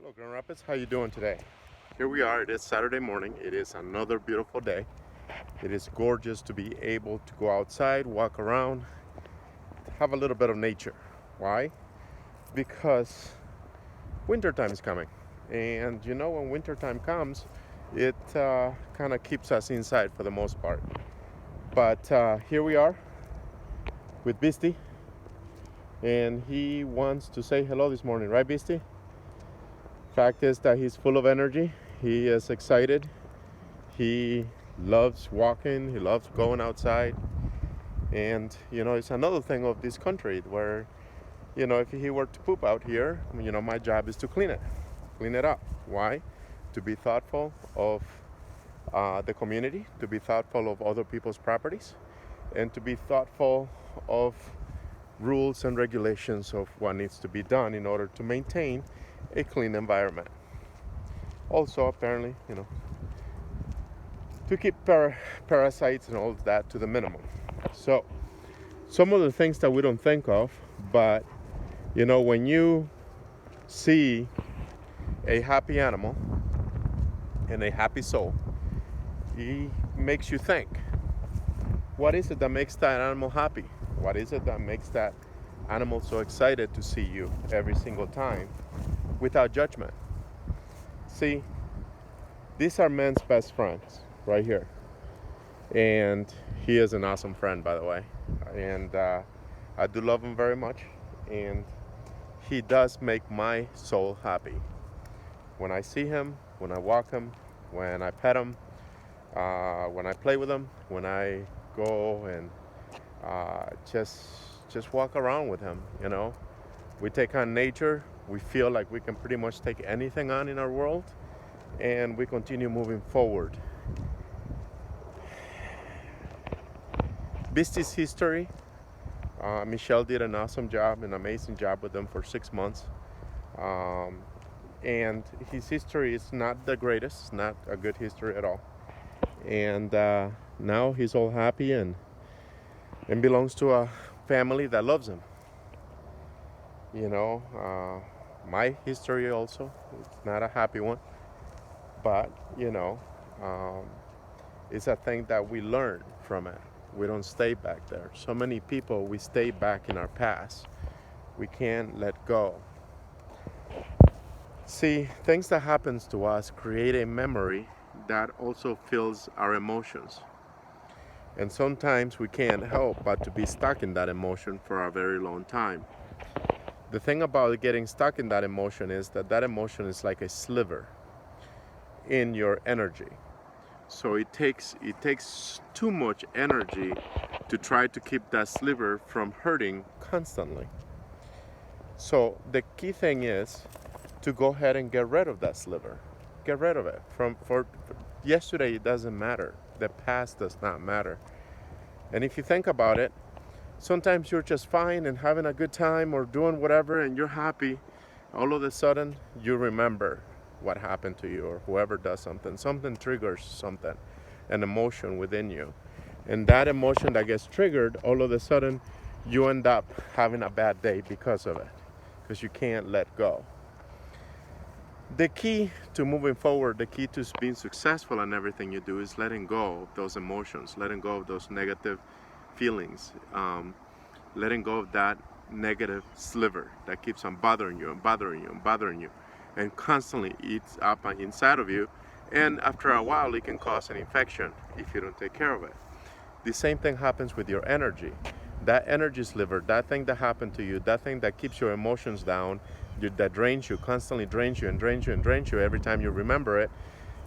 Hello Grand Rapids, how you doing today? Here we are, it is Saturday morning. It is another beautiful day. It is gorgeous to be able to go outside, walk around, have a little bit of nature. Why? Because wintertime is coming. And you know, when wintertime comes, it kind of keeps us inside for the most part. But here we are with Beastie, and he wants to say hello this morning, right Beastie? Fact is that he's full of energy. He is excited. He loves walking. He loves going outside. And you know, it's another thing of this country where, you know, if he were to poop out here, you know, my job is to clean it up. Why? To be thoughtful of the community, to be thoughtful of other people's properties, and to be thoughtful of rules and regulations of what needs to be done in order to maintain a clean environment. Also, apparently, you know, to keep parasites and all of that to the minimum. So, some of the things that we don't think of, but you know, when you see a happy animal and a happy soul, it makes you think, what is it that makes that animal happy? What is it that makes that animal so excited to see you every single time without judgment? See, these are men's best friends right here. And he is an awesome friend, by the way. And I do love him very much. And he does make my soul happy. When I see him, when I walk him, when I pet him, when I play with him, when I go and just walk around with him, you know. We take on nature. We feel like we can pretty much take anything on in our world, and we continue moving forward. Beastie's history, Michelle did an awesome job, an amazing job with them for 6 months. And his history is not the greatest, not a good history at all. And now he's all happy and belongs to a family that loves him. You know, my history also, it's not a happy one, but you know, it's a thing that we learn from it. We don't stay back there. So many people, we stay back in our past. We can't let go. See, things that happens to us create a memory that also fills our emotions. And sometimes we can't help but to be stuck in that emotion for a very long time. The thing about getting stuck in that emotion is that that emotion is like a sliver in your energy. So it takes too much energy to try to keep that sliver from hurting constantly. So the key thing is to go ahead and get rid of that sliver. Get rid of it. For yesterday, it doesn't matter. The past does not matter. And if you think about it, sometimes you're just fine and having a good time or doing whatever and you're happy. All of a sudden, you remember what happened to you, or whoever does something. Something triggers something, an emotion within you. And that emotion that gets triggered, all of a sudden, you end up having a bad day because of it, because you can't let go. The key to moving forward, the key to being successful in everything you do is letting go of those emotions, letting go of those negative feelings, letting go of that negative sliver that keeps on bothering you and bothering you and bothering you and constantly eats up inside of you, and after a while it can cause an infection if you don't take care of it. The same thing happens with your energy. That energy sliver, that thing that happened to you, that thing that keeps your emotions down, that drains you, constantly drains you and drains you and drains you every time you remember it,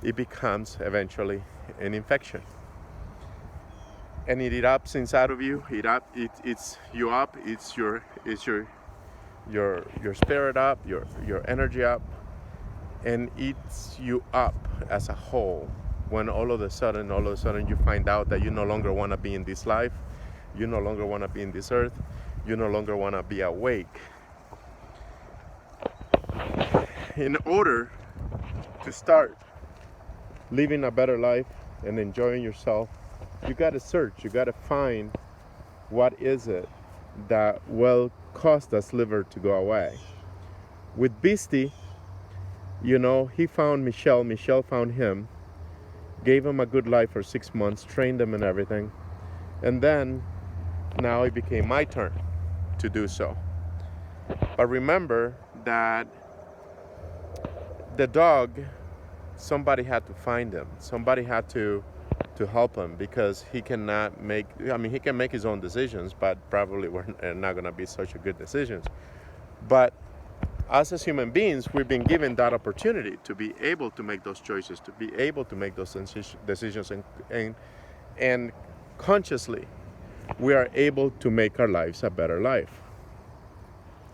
it becomes eventually an infection. And it erupts inside of you. It's you up. It's your spirit up, your energy up, and eats you up as a whole. When all of a sudden you find out that you no longer want to be in this life, you no longer want to be in this earth, you no longer want to be awake. In order to start living a better life and enjoying yourself, you got to search, you got to find what is it that will cause the sliver to go away. With Beastie, You know, he found Michelle, Michelle found him, gave him a good life for 6 months, trained him and everything. And then now it became my turn to do so. But remember that the dog, somebody had to find him. Somebody had to help him, because he cannot make, I mean, he can make his own decisions, but probably were not going to be such a good decisions. But us as human beings, we've been given that opportunity to be able to make those choices, to be able to make those decisions, and consciously we are able to make our lives a better life.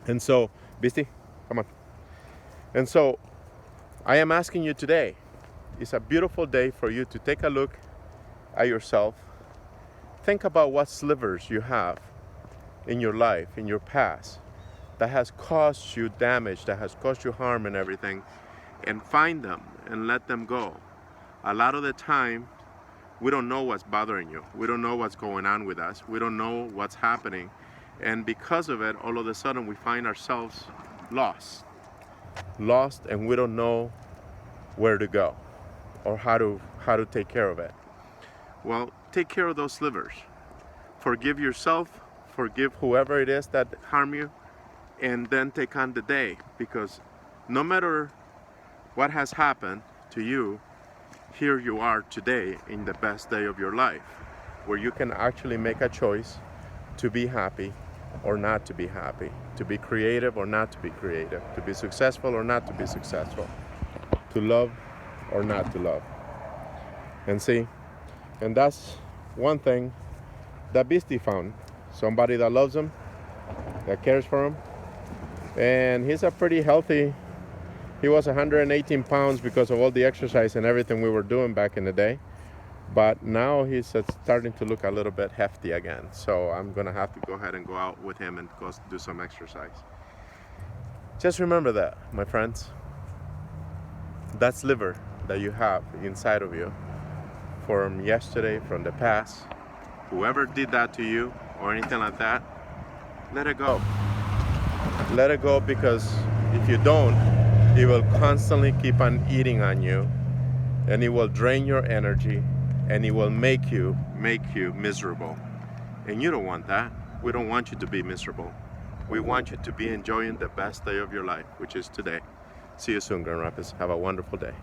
And so, Beastie, come on. And so I am asking you today, it's a beautiful day for you to take a look at yourself. Think about what slivers you have in your life, in your past, that has caused you damage, that has caused you harm and everything, and find them and let them go. A lot of the time, we don't know what's bothering you. We don't know what's going on with us. We don't know what's happening. And because of it, all of a sudden we find ourselves lost, and we don't know where to go or how to take care of it. Well, take care of those slivers. Forgive yourself, forgive whoever it is that harmed you, and then take on the day, because no matter what has happened to you, here you are today in the best day of your life, where you can actually make a choice to be happy or not to be happy, to be creative or not to be creative, to be successful or not to be successful, to love or not to love. And see, and that's one thing that Beastie found. Somebody that loves him, that cares for him. And he's a pretty healthy, he was 118 pounds because of all the exercise and everything we were doing back in the day. But now he's starting to look a little bit hefty again. So I'm gonna have to go ahead and go out with him and go do some exercise. Just remember that, my friends. That sliver that you have inside of you from yesterday, from the past, whoever did that to you or anything like that, let it go. Let it go, because if you don't, it will constantly keep on eating on you, and it will drain your energy, and it will make you miserable. And you don't want that. We don't want you to be miserable. We want you to be enjoying the best day of your life, which is today. See you soon, Grand Rapids. Have a wonderful day.